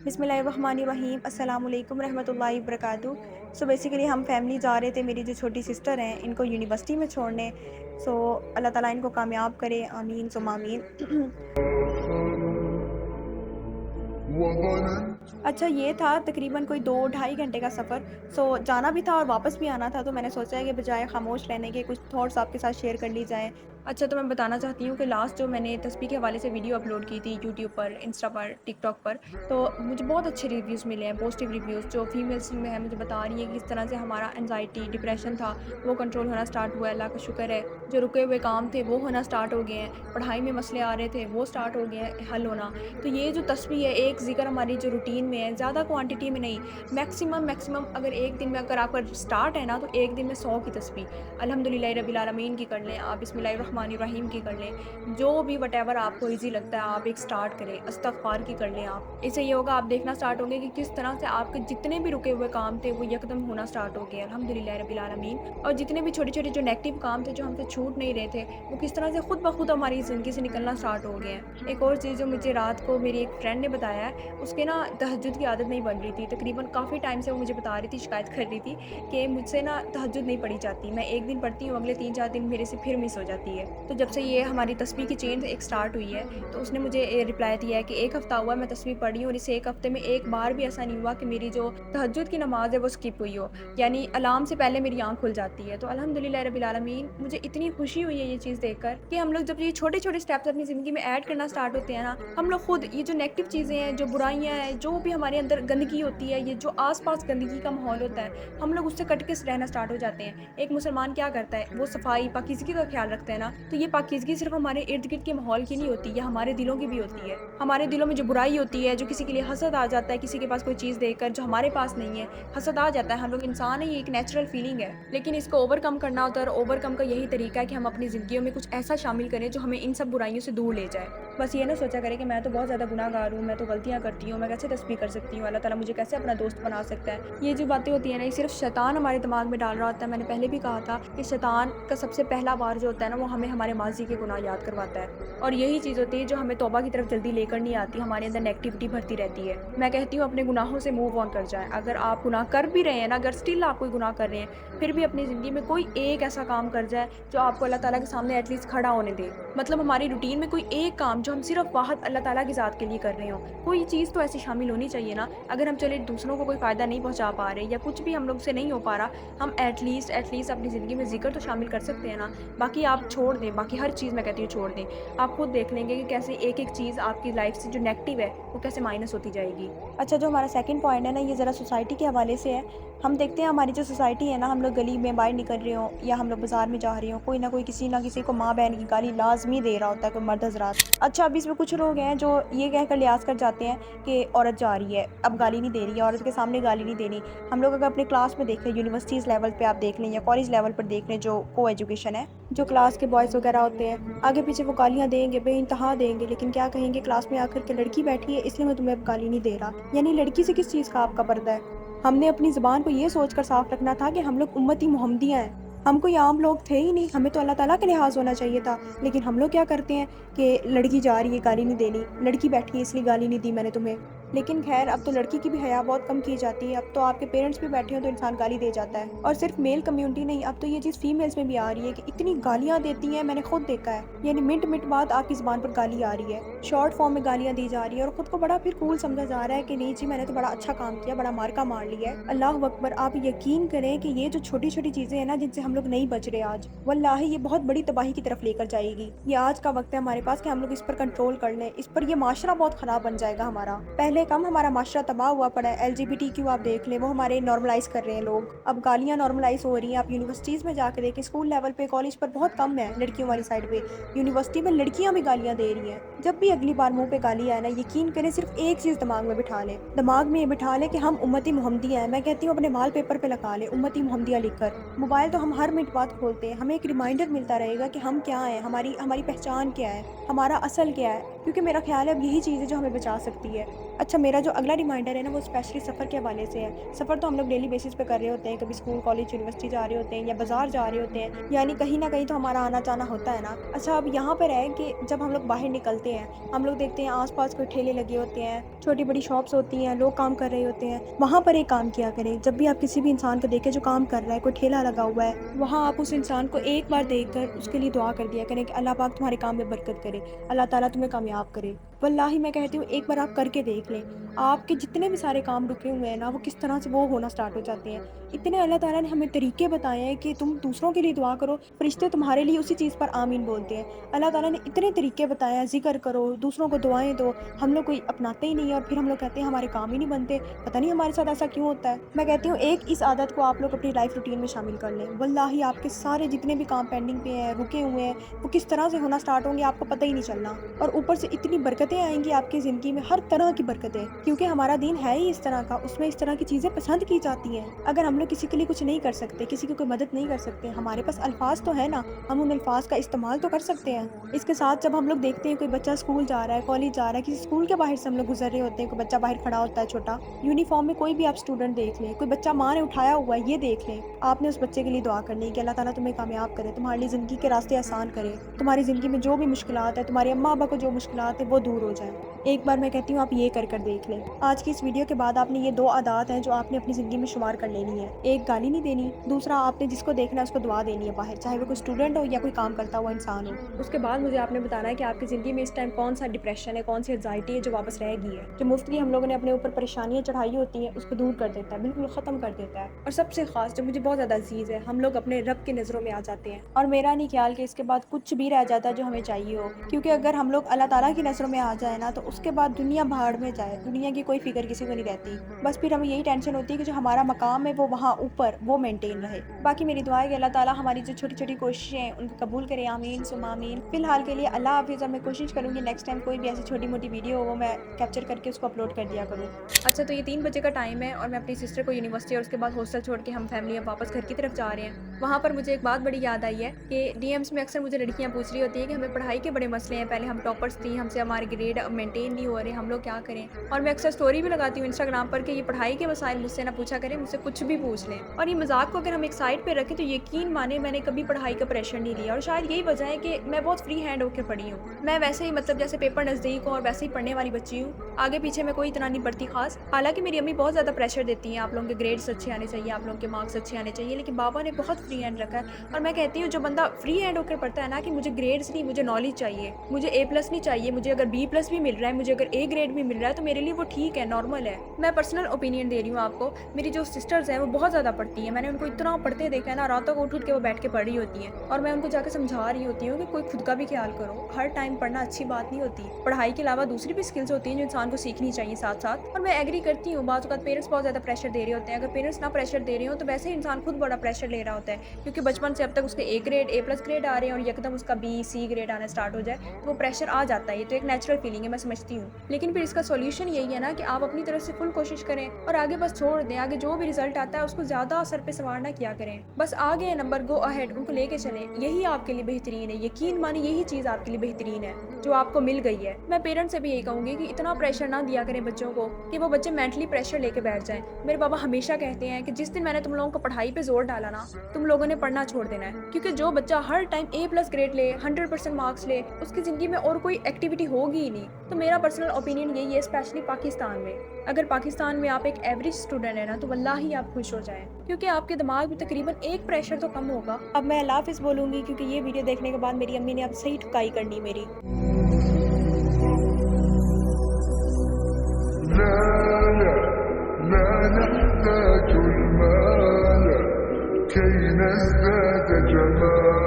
बिस्मिल्लाहिर्रहमानिर्रहीम। अस्सलाम वालेकुम रहमतुल्लाहि वबरकातुहू। सो बेसिकली हम फैमिली जा रहे थे, मेरी जो छोटी सिस्टर हैं इनको यूनिवर्सिटी में छोड़ने। सो अल्लाह ताला इनको कामयाब करे, आमीन सुम्मा आमीन। अच्छा, ये था तकरीबन कोई 2 ढाई घंटे का सफ़र। सो जाना भी था और वापस भी आना था, तो मैंने सोचा है कि बजाय खामोश रहने के कुछ थॉट्स आपके साथ शेयर कर ली जाएँ। अच्छा, तो मैं बताना चाहती हूँ कि लास्ट जो मैंने तस्बीह के हवाले से वीडियो अपलोड की थी यूट्यूब पर, इंस्टा पर, टिकटॉक पर, तो मुझे बहुत अच्छे रिव्यूज़ मिले हैं, पॉजिटिव रिव्यूज़। जो फीमेल्स में है मुझे बता रही हैं कि किस तरह से हमारा एंग्ज़ायटी, डिप्रेशन था, वो कंट्रोल होना स्टार्ट हुआ है, अल्लाह का शुक्र है। जो रुके हुए काम थे वो होना स्टार्ट हो गए हैं, पढ़ाई में मसले आ रहे थे वो स्टार्ट हो गए हैं हल होना। तो ये जो तस्बीह है, एक ज़िक्र हमारी जो रूटीन में है, ज़्यादा क्वांटिटी में नहीं, मैक्सिमम अगर एक दिन में अगर आपका स्टार्ट है ना, तो एक दिन में 100 की तस्बीह अल्हम्दुलिल्लाह रब्बिल आलमीन की कर लें, आप बिस्मिल्लाहिर्रहमानिर्रहीम की कर लें, जो भी व्हाटएवर आपको ईज़ी लगता है आप एक स्टार्ट करें, इस्तग़फ़ार की कर लें आप। इससे ये होगा, आप देखना स्टार्ट होंगे कि किस तरह से आपके जितने भी रुके हुए काम थे वो यकदम होना स्टार्ट हो गए अल्हम्दुलिल्लाह रब्बिल आलमीन। और जितने भी छोटे-छोटे जो नेगेटिव काम थे जो हमसे छूट नहीं रहे थे, वो किस तरह से खुद ब खुद हमारी ज़िंदगी से निकलना स्टार्ट हो गए हैं। एक और चीज़ जो मुझे रात को मेरी एक फ्रेंड ने बताया है, उसके ना तहज्जुद की आदत नहीं बन रही थी। तकरीबन काफ़ी टाइम से वो मुझे बता रही थी, शिकायत कर रही थी कि मुझसे ना तहज्जुद नहीं पढ़ी जाती। मैं एक दिन पढ़ती हूँ, अगले 3-4 दिन मेरे से फिर मिस हो जाती है। तो जब से ये हमारी तस्बीह की चेन एक स्टार्ट हुई है, तो उसने मुझे रिप्लाई दिया है कि 1 हफ़्ता हुआ मैं तस्बीह पढ़ी हूँ और इस 1 हफ़्ते में एक बार भी ऐसा नहीं हुआ कि मेरी जो तहज्जुद की नमाज़ है वो स्किप हुई हो। यानी अलार्म से पहले मेरी आँख खुल जाती है। तो अल्हम्दुलिल्लाह रब्बिल आलमीन, मुझे इतनी खुशी हुई है ये चीज़ देखकर कि हम लोग जब ये छोटे-छोटे स्टेप्स अपनी ज़िंदगी में ऐड करना स्टार्ट होते हैं ना, हम लोग खुद ये जो नेगेटिव चीज़ें हैं, जो बुराइयाँ हैं, जो भी हमारे अंदर गंदगी होती है, ये जो आस-पास गंदगी का माहौल होता है, हम लोग उससे कट के रहना स्टार्ट हो जाते हैं। एक मुसलमान क्या करता है, वो सफाई, पाकीज़गी का ख़्याल रखता है ना, तो ये पाकीज़गी सिर्फ़ हमारे इर्द-गिर्द के माहौल की नहीं होती, ये हमारे दिलों की भी होती है। हमारे दिलों में जो बुराई होती है, जो किसी के लिए हसद आ जाता है, किसी के पास कोई चीज़ देखकर जो हमारे पास नहीं है, हसद आ जाता है, हम लोग इंसान हैं, ये एक नेचुरल फीलिंग है। लेकिन इसको ओवरकम करना होता है और ओवरकम का यही तरीका है कि हम अपनी ज़िंदगियों में कुछ ऐसा शामिल करें जो हमें इन सब बुराइयों से दूर ले जाए। बस ये ना सोचा करें कि मैं तो बहुत ज़्यादा गुनाहगार हूँ, मैं तो गलतियाँ करती हूँ, मैं कैसे तस्बीह कर सकती हूँ, अल्लाह ताला मुझे कैसे अपना दोस्त बना सकता है। ये जो बातें होती हैं ना, ये सिर्फ़ शैतान हमारे दिमाग में डाल रहा होता है। मैंने पहले भी कहा था कि शैतान का सबसे पहला वार जो होता है ना, वो हमें हमारे माज़ी के गुनाह याद करवाता है। और यही चीज़ होती है जो हमें तौबा की तरफ जल्दी लेकर नहीं आती, हमारे अंदर नेगेटिविटी भरती रहती है। मैं कहती हूँ अपने गुनाहों से मूव ऑन कर जाएँ। अगर आप गुनाह कर भी रहे हैं ना, अगर स्टिल आप कोई गुनाह कर रहे हैं, फिर भी अपनी ज़िंदगी में कोई एक ऐसा काम कर जाए जो आपको अल्लाह ताला के सामने एटलीस्ट खड़ा होने दे। मतलब हमारी रूटीन में कोई एक काम जो हम सिर्फ़ वाहद अल्लाह ताला की ज़ात के लिए कर रहे हों, कोई चीज़ तो ऐसी शामिल होनी चाहिए ना। अगर हम चले दूसरों को कोई फ़ायदा नहीं पहुँचा पा रहे या कुछ भी हम लोग से नहीं हो पा रहा, हम एटलीस्ट अपनी ज़िंदगी में ज़िक्र तो शामिल कर सकते हैं ना। बाकी आप छोड़ दें, बाकी हर चीज़ मैं कहती हूँ छोड़ दें। आप खुद देख लेंगे कि कैसे एक-एक चीज़ आपकी लाइफ़ से जो नेगेटिव है, वो कैसे माइनस होती जाएगी। अच्छा, जो हमारा सेकंड पॉइंट है ना, ये ज़रा सोसाइटी के हवाले से है। हम देखते हैं हमारी जो सोसाइटी है ना, हम लोग गली में बाहर निकल रहे हों या हम लोग बाज़ार में जा रहे हों, कोई ना कोई किसी ना किसी को माँ-बहन की गाली लाज़मी दे रहा होता है, कोई मर्द हज़रात। अच्छा, अब इसमें कुछ लोग हैं जो ये कहकर लिहाज़ कर जाते हैं कि औरत जा रही है, अब गाली नहीं दे रही है, औरत के सामने गाली नहीं देनी। हम लोग अगर अपने क्लास में देखें, यूनिवर्सिटीज़ लेवल पे आप देख लें या कॉलेज लेवल पर देख लें, जो को एजुकेशन है, जो क्लास के बॉयज़ वगैरह होते हैं, आगे पीछे वो गालियाँ देंगे, बेइंतहा देंगे, लेकिन क्या कहेंगे क्लास में आकर के, लड़की बैठी है इसलिए मैं तुम्हें अब गाली नहीं दे रहा। यानी लड़की से किस चीज़ का आपका पर्दा है? हमने अपनी ज़ुबान को ये सोचकर साफ रखना था कि हम लोग उम्मती मोहम्मदियाँ हैं। हम कोई आम लोग थे ही नहीं, हमें तो अल्लाह ताला का लिहाज़ होना चाहिए था। लेकिन हम लोग क्या करते हैं कि लड़की जा रही है गाली नहीं देनी, लड़की बैठी है इसलिए गाली नहीं दी मैंने तुम्हें। लेकिन ख़ैर, अब तो लड़की की भी हया बहुत कम की जाती है, अब तो आपके पेरेंट्स भी बैठे हों तो इंसान गाली दे जाता है। और सिर्फ मेल कम्युनिटी नहीं, अब तो ये चीज़ फीमेल्स में भी आ रही है कि इतनी गालियाँ देती हैं, मैंने खुद देखा है। यानी मिनट-मिनट बाद आपकी ज़ुबान पर गाली आ रही है, शॉर्ट फॉर्म में गालियाँ दी जा रही है और खुद को बड़ा फिर कूल समझा जा रहा है कि नहीं जी, मैंने तो बड़ा अच्छा काम किया, बड़ा मार्का मार लिया है। अल्लाहु अकबर! आप यकीन करें कि ये जो छोटी-छोटी चीज़ें हैं ना, जिनसे हम लोग नहीं बच रहे आज, वल्लाही ये बहुत बड़ी तबाही की तरफ लेकर जाएगी। ये आज का वक्त है हमारे पास कि हम लोग इस पर कंट्रोल कर लें, इस पर ये माशरा बहुत ख़राब बन जाएगा हमारा। पहले कम हमारा माशरा तबाह हुआ पड़ा है, एलजीबीटीक्यू आप देख लें, वो हमारे नॉर्मलाइज़ कर रहे हैं लोग। अब गालियाँ नॉर्मलाइज़ हो रही हैं, आप यूनिवर्सिटीज़ में जाके देखें, स्कूल लेवल पे, कॉलेज पर बहुत कम है लड़कियों वाली साइड पे। यूनिवर्सिटी में लड़कियाँ भी गालियाँ दे रही हैं। जब भी अगली बार मुँह पे गाली आए ना, यकीन करें सिर्फ एक चीज़ दिमाग में बिठा लें। दिमाग में ये बिठा लें कि हम उम्मती मोहम्मदी हैं। मैं कहती हूँ अपने वाल पेपर पे लगा लें उम्मती मोहम्मदिया लिखकर। मोबाइल तो हम हर मिनट बाद खोलते हैं, हमें एक रिमाइंडर मिलता रहेगा कि हम क्या हैं, हमारी हमारी पहचान क्या है, हमारा असल क्या है। کیونکہ میرا خیال ہے اب یہی چیز ہے جو ہمیں بچا سکتی ہے۔ اچھا، میرا جو اگلا ریمائنڈر ہے نا وہ اسپیشلی سفر کے حوالے سے ہے۔ سفر تو ہم لوگ ڈیلی بیسس پہ کر رہے ہوتے ہیں، کبھی اسکول، کالج، یونیورسٹی جا رہے ہوتے ہیں یا بازار جا رہے ہوتے ہیں، یعنی کہیں نہ کہیں تو ہمارا آنا جانا ہوتا ہے نا۔ اچھا، اب یہاں پر ہے کہ جب ہم لوگ باہر نکلتے ہیں، ہم لوگ دیکھتے ہیں آس پاس کوئی ٹھیلے لگے ہوتے ہیں، چھوٹی بڑی شاپس ہوتی ہیں، لوگ کام کر رہے ہوتے ہیں، وہاں پر ایک کام کیا کریں، جب بھی آپ کسی بھی انسان کو دیکھیں جو کام کر رہا ہے، کوئی ٹھیلا لگا ہوا ہے، وہاں آپ اس انسان کو ایک بار دیکھ کر اس کے لیے دعا کر دیا کریں کہ اللہ پاک تمہارے کام میں برکت کرے، اللہ تعالیٰ تمہیں کامیاب کرے۔ واللہ میں کہتی ہوں ایک بار آپ کر کے دیکھ لیں، آپ کے جتنے بھی سارے کام رکے ہوئے ہیں نا وہ کس طرح سے وہ ہونا سٹارٹ ہو جاتے ہیں۔ اتنے اللہ تعالیٰ نے ہمیں طریقے بتائے ہیں کہ تم دوسروں کے لیے دعا کرو، فرشتے تمہارے لیے اسی چیز پر آمین بولتے ہیں۔ اللہ تعالیٰ نے اتنے طریقے بتائے ہیں، ذکر کرو، دوسروں کو دعائیں دو، ہم لوگ کوئی اپناتے ہی نہیں ہیں اور پھر ہم لوگ کہتے ہیں ہمارے کام ہی نہیں بنتے، پتہ نہیں ہمارے ساتھ ایسا کیوں ہوتا ہے۔ میں کہتی ہوں ایک اس عادت کو آپ لوگ اپنی لائف روٹین میں شامل کر لیں، واللہ آپ کے سارے جتنے بھی کام پینڈنگ پہ ہیں، رکے ہوئے ہیں، وہ کس طرح سے ہونا سٹارٹ ہوں گے آپ کو پتہ ہی نہیں چلنا، اور اوپر سے اتنی برکتیں آئیں گی آپ کی زندگی میں، ہر طرح کی برکتیں، کیونکہ ہمارا دین ہے ہی اس طرح کا، اس میں اس طرح کی چیزیں پسند کی جاتی ہیں۔ اگر ہم لوگ کسی کے لیے کچھ نہیں کر سکتے، کسی کی کوئی مدد نہیں کر سکتے، ہمارے پاس الفاظ تو ہے نا، ہم ان الفاظ کا استعمال تو کر سکتے ہیں۔ اس کے ساتھ جب ہم لوگ دیکھتے ہیں کوئی بچہ اسکول جا رہا ہے، کالج جا رہا ہے، کسی اسکول کے باہر سے ہم لوگ گزر رہے ہوتے ہیں، کوئی بچہ باہر کھڑا ہوتا ہے چھوٹا یونیفارم میں، کوئی بھی آپ اسٹوڈنٹ دیکھ لیں، کوئی بچہ ماں نے اٹھایا ہوا ہے، یہ دیکھ لیں، آپ نے اس بچے کے لیے دعا کرنی ہے کہ اللہ تعالیٰ تمہیں کامیاب کرے، تمہارے لیے زندگی کے راستے آسان کرے، تمہاری زندگی میں جو بھی مشکلات ہیں، تمہارے اماں ابا کو جو مشکلات ہیں وہ دور ہو جائیں۔ ایک بار میں کہتی ہوں آپ یہ کر دیکھ لیں۔ آج کی اس ویڈیو کے بعد آپ نے یہ 2 عادات ہیں جو آپ نے اپنی زندگی میں شمار کر لینی ہے۔ ایک، گالی نہیں دینی، دوسرا آپ نے جس کو دیکھنا ہے اس کو دعا دینی ہے باہر، چاہے وہ کوئی اسٹوڈنٹ ہو یا کوئی کام کرتا ہوا انسان ہو۔ اس کے بعد مجھے آپ نے بتانا ہے کہ آپ کی زندگی میں اس ٹائم کون سا ڈپریشن ہے، کون سی اینگزائٹی ہے جو واپس رہ گئی ہے، جو مفت کی ہم لوگوں نے اپنے اوپر پریشانیاں چڑھائی ہوتی ہیں اس کو دور کر دیتا ہے، بالکل ختم کر دیتا ہے۔ اور سب سے خاص جو مجھے بہت زیادہ عزیز ہے، ہم لوگ اپنے رب کی نظروں میں آ جاتے ہیں، اور میرا نہیں خیال کہ اس کے بعد کچھ بھی رہ جاتا جو ہمیں چاہیے ہو، کیونکہ اگر ہم لوگ اللہ تعالیٰ کی نظروں میں آ جائے نا تو اس کے بعد دنیا بھاڑ میں جائے، دنیا کی کوئی فکر کسی کو نہیں رہتی، بس پھر ہمیں یہی ٹینشن ہوتی ہے کہ جو ہمارا مقام ہے وہ وہاں اوپر وہ مینٹین رہے۔ باقی میری دعا ہے کہ اللہ تعالیٰ ہماری جو چھوٹی چھوٹی کوششیں ہیں ان کو قبول کرے، آمین ثم آمین۔ فی الحال کے لیے اللہ حافظ، اور میں کوشش کروں گی نیکسٹ ٹائم کوئی بھی ایسی چھوٹی موٹی ویڈیو ہو وہ میں کیپچر کر کے اس کو اپلوڈ کر دیا کروں۔ اچھا، تو یہ 3 بجے کا ٹائم ہے اور میں اپنی سسٹر کو یونیورسٹی اور اس کے بعد ہاسٹل چھوڑ کے ہم فیملی اب واپس گھر کی طرف جا رہے ہیں۔ وہاں پر مجھے ایک بات بڑی یاد آئی ہے کہ ڈی ایمس میں اکثر مجھے لڑکیاں پوچھ رہی ہوتی ہیں کہ ہمیں پڑھائی کے بڑے مسئلے ہیں، پہلے ہم ٹاپرس تھیں، ہم سے ہمارے گریڈ مینٹین نہیں ہو رہے، ہم لوگ کیا کریں؟ اور میں اکثر اسٹوری بھی لگاتی ہوں انسٹاگرام پر کہ یہ پڑھائی کے مسائل مجھ سے نہ پوچھا کریں، مجھ سے کچھ بھی پوچھ لیں۔ اور یہ مذاق کو اگر ہم ایک سائڈ پہ رکھیں تو یقین مانے میں نے کبھی پڑھائی کا پریشر نہیں لیا، اور شاید یہی وجہ ہے کہ میں بہت فری ہینڈ ہو کے پڑھی ہوں۔ میں ویسے ہی مطلب جیسے پیپر نزدیک ہوں اور ویسے ہی پڑھنے والی بچی ہوں، آگے پیچھے میں کوئی اتنا نہیں پڑھتی خاص۔ حالانکہ میری امی بہت زیادہ پریشر دیتی ہیں، آپ لوگوں کے گریڈس اچھے آنے چاہیے، آپ لوگوں کے مارکس اچھے آنے چاہیے، لیکن بابا نے بہت فری ہینڈ رکھا ہے۔ اور میں کہتی ہوں جو بندہ فری ہینڈ ہو کے پڑھتا ہے نا کہ مجھے گریڈس نہیں، مجھے نالج چاہیے، مجھے A+ نہیں چاہیے، مجھے اگر B+ بھی مل رہا ہے، مجھے اگر A گریڈ بھی مل رہا ہے تو میرے لیے وہ ٹھیک ہے، نارمل ہے۔ میں پرسنل اوپینین دے رہی ہوں آپ کو، میری جو سسٹرز ہیں وہ بہت زیادہ پڑھتی ہیں، میں نے ان کو اتنا پڑھتے دیکھا ہے نا، راتوں کو اٹھ کے وہ بیٹھ کے پڑھ رہی ہوتی ہیں، اور میں ان کو جا کے سمجھا رہی ہوتی ہوں کہ کوئی خود کا بھی خیال کرو، ہر ٹائم پڑھنا اچھی بات نہیں ہوتی، پڑھائی کے علاوہ دوسری بھی سکلز ہوتی ہیں جو انسان کو سیکھنی چاہیے ساتھ ساتھ۔ اور میں ایگری کرتی ہوں، بعض اوقات پیرنٹس بہت زیادہ پریشر دے رہے ہوتے ہیں، اگر پیرنٹس نہ پریشر دے رہے ہوں تو ویسے ہی انسان خود بڑا پریشر لے رہا ہوتا ہے، کیونکہ بچپن سے اب تک اس کے A گریڈ A+ گریڈ آ رہے ہیں اور یکدم اس کا B C گریڈ آنا سٹارٹ ہو جائے تو وہ پریشر آ جاتا ہے، یہ تو ایک نیچرل فیلنگ ہے، میں سمجھتی ہوں۔ لیکن پھر اس کا سولوشن یہی ہے نا کہ آپ اپنی طرف سے فل کوشش کریں اور آگے بس چھوڑ دیں، آگے جو بھی رزلٹ آتا ہے اس کو زیادہ سر پہ سوار نہ کیا کریں، بس آگے نمبر گو اہیڈ ان کو لے کے چلیں، یہی آپ کے لیے بہترین ہے، یقین مانی یہی چیز آپ کے لیے بہترین ہے جو آپ کو مل گئی ہے۔ میں پیرنٹس سے بھی یہی کہوں گی کہ اتنا پریشر نہ دیا کریں بچوں کو کہ وہ بچے مینٹلی پریشر لے کے بیٹھ جائیں۔ میرے بابا ہمیشہ کہتے ہیں کہ جس دن میں نے تم لوگوں کو پڑھائی پہ زور ڈالا نا، تم لوگوں نے پڑھنا چھوڑ دینا ہے، کیونکہ جو بچہ ہر ٹائم A+ گریڈ لے، 100% مارکس لے، اس کی زندگی میں اور کوئی ایکٹیویٹی ہوگی ہی نہیں۔ تو میرا پرسنل اوپینین یہی ہے، اسپیشلی پاکستان میں، اگر پاکستان میں آپ ایک ایوریج اسٹوڈنٹ ہیں نا تو واللہ ہی آپ خوش ہو جائیں، کیونکہ آپ کے دماغ میں تقریباً ایک پریشر تو کم ہوگا۔ اب میں اللہ حافظ بولوں گی کیونکہ یہ ویڈیو دیکھنے کے بعد میری امی نے اب صحیح ٹھکائی کرنی میری۔ لا نحتاج المال كي نزداد جمالا